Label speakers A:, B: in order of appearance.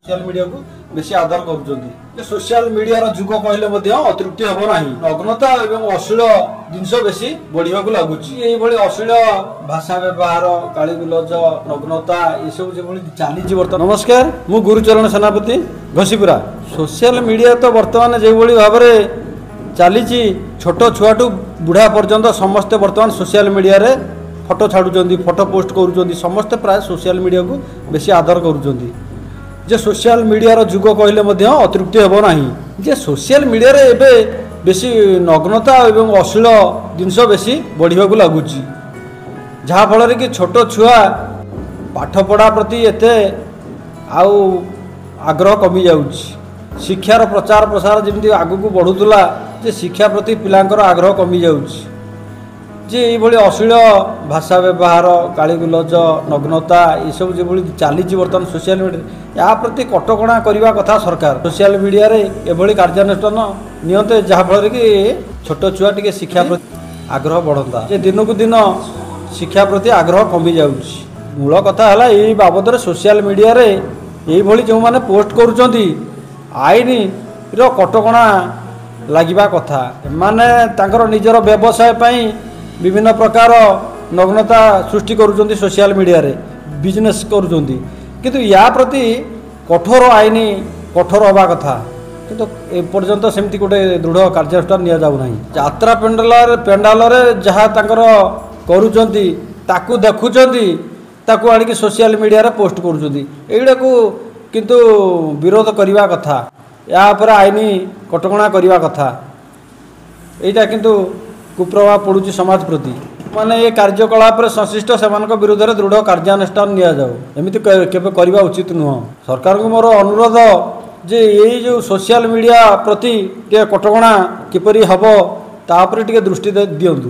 A: Social media को बेसी आदर कर सोशल मीडिया जुग कहले अतृप्ति हम ना नग्नता और अश्लील जिनस बेसी बढ़िया लगुच अश्लील भाषा व्यवहार गाली गुलज नग्नता ये सब जो चली बर्तमान। नमस्कार मु गुरुचरण सेनापति घसीपुरा। सोशल मीडिया तो बर्तमान जो भाव चली छोट छुआठू बुढ़ा पर्यंत समस्ते बर्तमान सोशल मीडिया रे फोटो छाड़ुंट फोटो पोस्ट कर समस्ते प्राय सोशल मीडिया को बेसी आदर कर जे सोशल मीडिया जुग कहले अतृप्ति हम ना जे सोशल मीडिया रे एबे बेसी नग्नता और अश्लील जिनस बेसी बढ़िया लगुच जहाँफल कि छोट छुआ पाठपढ़ा प्रति एते आग्रह कमी जाउछि। शिक्षार प्रचार प्रसार जमी आगक बढ़ुला जे शिक्षा प्रति पिलांकर आग्रह कमी जाउछि जे ये अश्लील भाषा व्यवहार गाली गुलज नग्नता ये सब जो चली बर्तमान सोशल मीडिया या प्रति कटकणा करने कथा सरकार सोशल मीडिया रे एभली कार्यानुष्ठान नियंते जहाँफल कि छोट छुआ टी शिक्षा प्रति आग्रह बढ़ता जे दिन को दिन शिक्षा प्रति आग्रह कमी जाउछि। मूल कथा है ये बाबद सोशल मीडिया रे ये जो मैंने पोस्ट करुँच आईन रो कटकणा लगिबा कथा माने तांकर निजर व्यवसाय पई विभिन्न प्रकार नग्नता सृष्टि करुँच सोशल मीडिया रे बिजनेस करुँच किंतु या प्रति कठोर आईन कठोर हवा कथा किंतु एपर्यंत सेमती गोटे दृढ़ कार्यानुष्ठान निया जाउ नाही। यात्रा पेंडाल रे जहाँ तांकर करुँच ताकू देखुचंती ताकू आनिक सोशल मीडिया रे पोस्ट करुँच एइडा को किंतु विरोध करने कथा या पर आईन कटकणा करने कथा एटा किंतु कुप्रभाव पड़ुची समाज प्रति माने ये कार्यकलाप संश्लिष्ट से विरुद्ध में दृढ़ कार्यानुष्ठान निया जाऊ एमती केबे करबा उचित नुह। सरकार को मोर अनुरोध जे यही जो सोशल मीडिया प्रति कटकणा किपरि हबो ता उपरे टिके दृष्टि दियंतु।